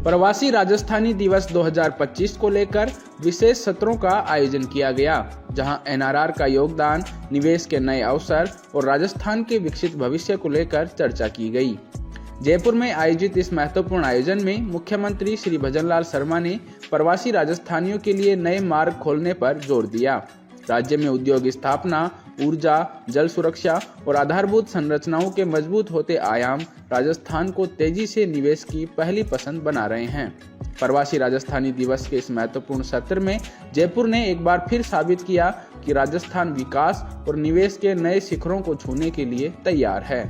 प्रवासी राजस्थानी दिवस 2025 को लेकर विशेष सत्रों का आयोजन किया गया, जहां एनआरआर का योगदान, निवेश के नए अवसर और राजस्थान के विकसित भविष्य को लेकर चर्चा की गई। जयपुर में आयोजित इस महत्वपूर्ण आयोजन में मुख्यमंत्री श्री भजनलाल शर्मा ने प्रवासी राजस्थानियों के लिए नए मार्ग खोलने पर जोर दिया। राज्य में उद्योग स्थापना, ऊर्जा, जल सुरक्षा और आधारभूत संरचनाओं के मजबूत होते आयाम राजस्थान को तेजी से निवेश की पहली पसंद बना रहे हैं। प्रवासी राजस्थानी दिवस के इस महत्वपूर्ण सत्र में जयपुर ने एक बार फिर साबित किया कि राजस्थान विकास और निवेश के नए शिखरों को छूने के लिए तैयार है।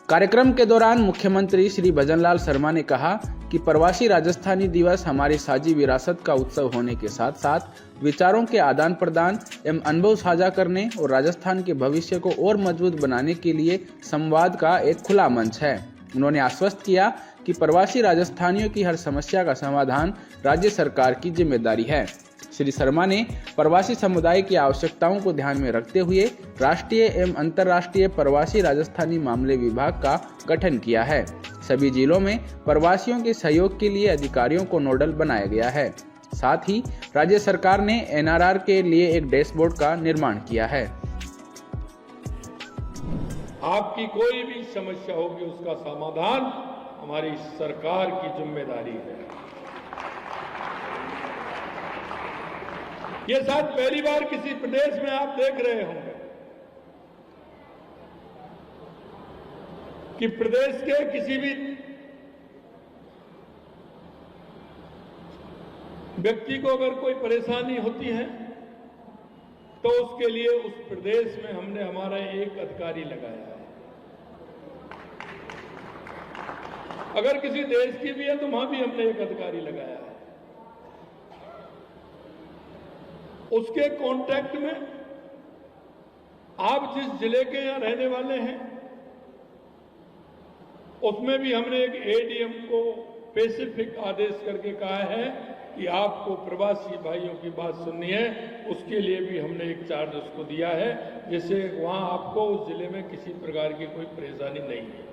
कार्यक्रम के दौरान मुख्यमंत्री श्री भजनलाल शर्मा ने कहा कि प्रवासी राजस्थानी दिवस हमारी साझी विरासत का उत्सव होने के साथ साथ विचारों के आदान प्रदान एवं अनुभव साझा करने और राजस्थान के भविष्य को और मजबूत बनाने के लिए संवाद का एक खुला मंच है। उन्होंने आश्वस्त किया कि प्रवासी राजस्थानियों की हर समस्या का समाधान राज्य सरकार की जिम्मेदारी है। श्री शर्मा ने प्रवासी समुदाय की आवश्यकताओं को ध्यान में रखते हुए राष्ट्रीय एवं अंतर्राष्ट्रीय प्रवासी राजस्थानी मामले विभाग का गठन किया है। सभी जिलों में प्रवासियों के सहयोग के लिए अधिकारियों को नोडल बनाया गया है। साथ ही राज्य सरकार ने एनआरआर के लिए एक डैशबोर्ड का निर्माण किया है। आपकी कोई भी समस्या होगी, उसका समाधान हमारी सरकार की जिम्मेदारी है। ये शायद पहली बार किसी प्रदेश में आप देख रहे होंगे कि प्रदेश के किसी भी व्यक्ति को अगर कोई परेशानी होती है तो उसके लिए उस प्रदेश में हमने हमारा एक अधिकारी लगाया है। अगर किसी देश की भी है तो वहां भी हमने एक अधिकारी लगाया है। उसके कांटेक्ट में आप जिस जिले के यहां रहने वाले हैं उसमें भी हमने एक एडीएम को स्पेसिफिक आदेश करके कहा है कि आपको प्रवासी भाइयों की बात सुननी है। उसके लिए भी हमने एक चार्ज उसको दिया है, जिससे वहां आपको उस जिले में किसी प्रकार की कोई परेशानी नहीं है।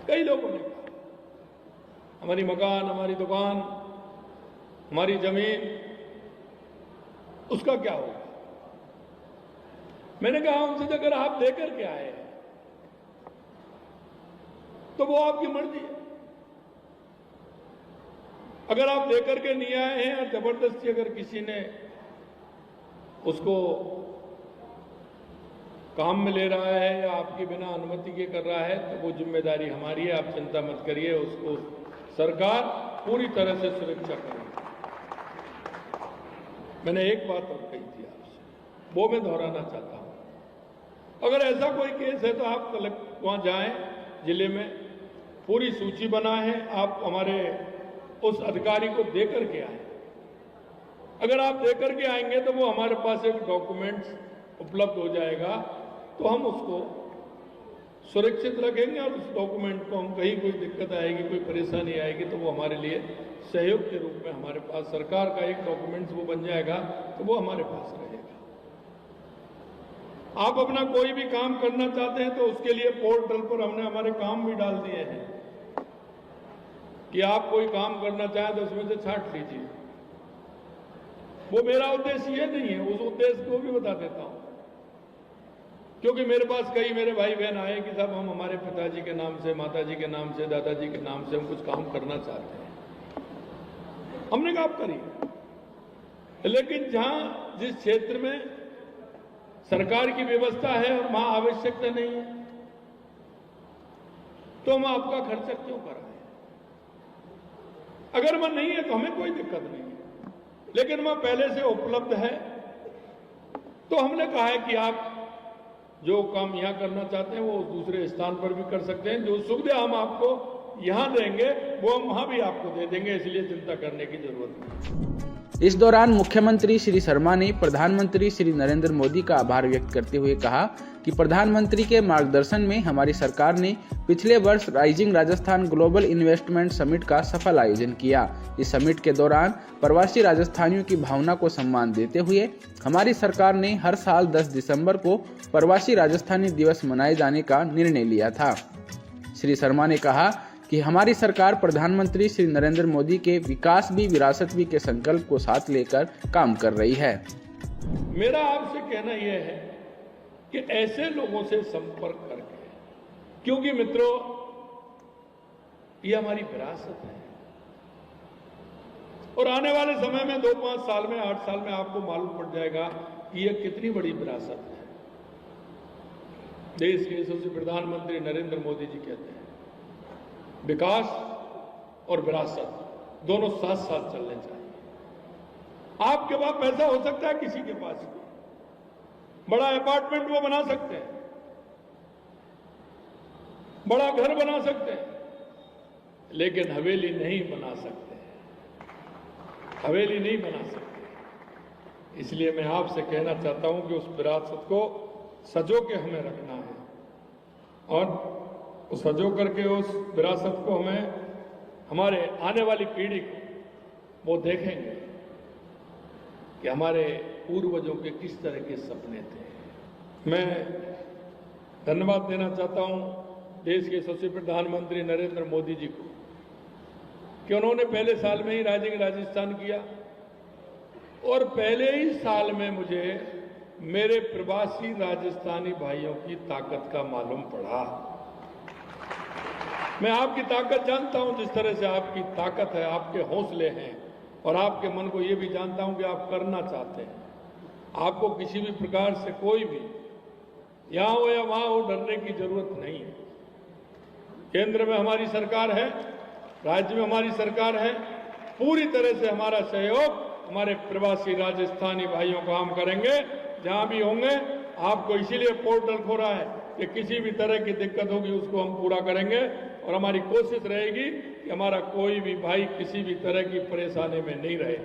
कई लोगों ने कहा हमारी मकान, हमारी दुकान, हमारी जमीन, उसका क्या होगा? मैंने कहा उनसे अगर आप देकर के आए तो वो आपकी मर्जी है। अगर आप देकर के नहीं आए हैं और जबरदस्ती अगर किसी ने उसको काम में ले रहा है या आपकी बिना अनुमति के कर रहा है तो वो जिम्मेदारी हमारी है। आप चिंता मत करिए, उसको सरकार पूरी तरह से सुरक्षा करेगी। मैंने एक बात और कही थी आपसे, वो मैं दोहराना चाहता हूं। अगर ऐसा कोई केस है तो आप कलेक्टर वहां जाएं, जिले में पूरी सूची बना है, आप हमारे उस अधिकारी को देकर के आए। अगर आप देकर के आएंगे तो वो हमारे पास एक डॉक्यूमेंट्स उपलब्ध हो जाएगा, तो हम उसको सुरक्षित रखेंगे और उस डॉक्यूमेंट को हम कहीं कोई दिक्कत आएगी, कोई परेशानी आएगी तो वो हमारे लिए सहयोग के रूप में हमारे पास सरकार का एक डॉक्यूमेंट्स वो बन जाएगा, तो वो हमारे पास रहेगा। आप अपना कोई भी काम करना चाहते हैं तो उसके लिए पोर्टल पर हमने हमारे काम भी डाल दिए हैं कि आप कोई काम करना चाहें तो उसमें से छांट लीजिए। वो मेरा उद्देश्य ये नहीं है, उस उद्देश्य को भी बता देता हूं, क्योंकि मेरे पास कई मेरे भाई बहन आए कि साहब हम हमारे पिताजी के नाम से, माताजी के नाम से, दादाजी के नाम से हम कुछ काम करना चाहते हैं। हमने कहा आप करिए, लेकिन जहां जिस क्षेत्र में सरकार की व्यवस्था है और वहां आवश्यकता नहीं है तो हम आपका खर्चा क्यों कराएं? अगर वह नहीं है तो हमें कोई दिक्कत नहीं है, लेकिन वह पहले से उपलब्ध है तो हमने कहा है कि आप जो काम यहां करना चाहते हैं वो दूसरे स्थान पर भी कर सकते हैं। जो सुविधा हम आपको यहां देंगे वो हम वहां भी आपको दे देंगे, इसलिए चिंता करने की जरूरत नहीं। इस दौरान मुख्यमंत्री श्री शर्मा ने प्रधानमंत्री श्री नरेंद्र मोदी का आभार व्यक्त करते हुए कहा कि प्रधानमंत्री के मार्गदर्शन में हमारी सरकार ने पिछले वर्ष rising Rajasthan global investment summit का सफल आयोजन किया। इस समिट के दौरान प्रवासी राजस्थानियों की भावना को सम्मान देते हुए हमारी सरकार ने हर साल 10 दिसंबर को प्रवासी राजस्थानी दिवस मनाए जाने का निर्णय लिया था। श्री शर्मा ने कहा कि हमारी सरकार प्रधानमंत्री श्री नरेंद्र मोदी के विकास भी विरासत भी के संकल्प को साथ लेकर काम कर रही है। मेरा आपसे कहना यह है कि ऐसे लोगों से संपर्क करके, क्योंकि मित्रों ये हमारी विरासत है और आने वाले समय में 2-5 साल में 8 साल में आपको मालूम पड़ जाएगा कि यह कितनी बड़ी विरासत है। देश के यशस्वी प्रधानमंत्री नरेंद्र मोदी जी कहते हैं विकास और विरासत दोनोदोनों साथ साथ चलने चाहिए। आपके पास पैसा हो सकता है, किसी के पास बड़ा अपार्टमेंट वो बना सकते हैं, बड़ा घर बना सकते हैं, लेकिन हवेली नहीं बना सकते, हवेली नहीं बना सकते। इसलिए मैं आपसे कहना चाहता हूं कि उस विरासत को सजो के हमें रखना है और सजो करके उस विरासत को हमें हमारे आने वाली पीढ़ी को वो देखेंगे कि हमारे पूर्वजों के किस तरह के सपने थे। मैं धन्यवाद देना चाहता हूं देश के यशस्वी प्रधानमंत्री नरेंद्र मोदी जी को कि उन्होंने पहले साल में ही राइजिंग राजस्थान किया और पहले ही साल में मुझे मेरे प्रवासी राजस्थानी भाइयों की ताकत का मालूम पड़ा। मैं आपकी ताकत जानता हूं, जिस तरह से आपकी ताकत है, आपके हौसले हैं और आपके मन को ये भी जानता हूं कि आप करना चाहते हैं। आपको किसी भी प्रकार से कोई भी यहां हो या वहां हो डरने की जरूरत नहीं है। केंद्र में हमारी सरकार है, राज्य में हमारी सरकार है, पूरी तरह से हमारा सहयोग हमारे प्रवासी राजस्थानी भाइयों को हम करेंगे। जहां भी होंगे आपको इसीलिए पोर्टल खोला है कि किसी भी तरह की दिक्कत होगी उसको हम पूरा करेंगे और हमारी कोशिश रहेगी कि हमारा कोई भी भाई किसी भी तरह की परेशानी में नहीं रहे।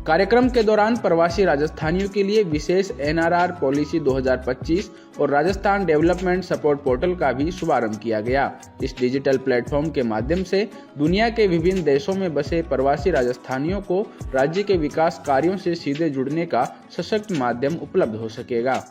कार्यक्रम के दौरान प्रवासी राजस्थानियों के लिए विशेष एनआरआर पॉलिसी 2025 और राजस्थान डेवलपमेंट सपोर्ट पोर्टल का भी शुभारंभ किया गया। इस डिजिटल प्लेटफॉर्म के माध्यम से दुनिया के विभिन्न देशों में बसे प्रवासी राजस्थानियों को राज्य के विकास कार्यों से सीधे जुड़ने का सशक्त माध्यम उपलब्ध हो सकेगा।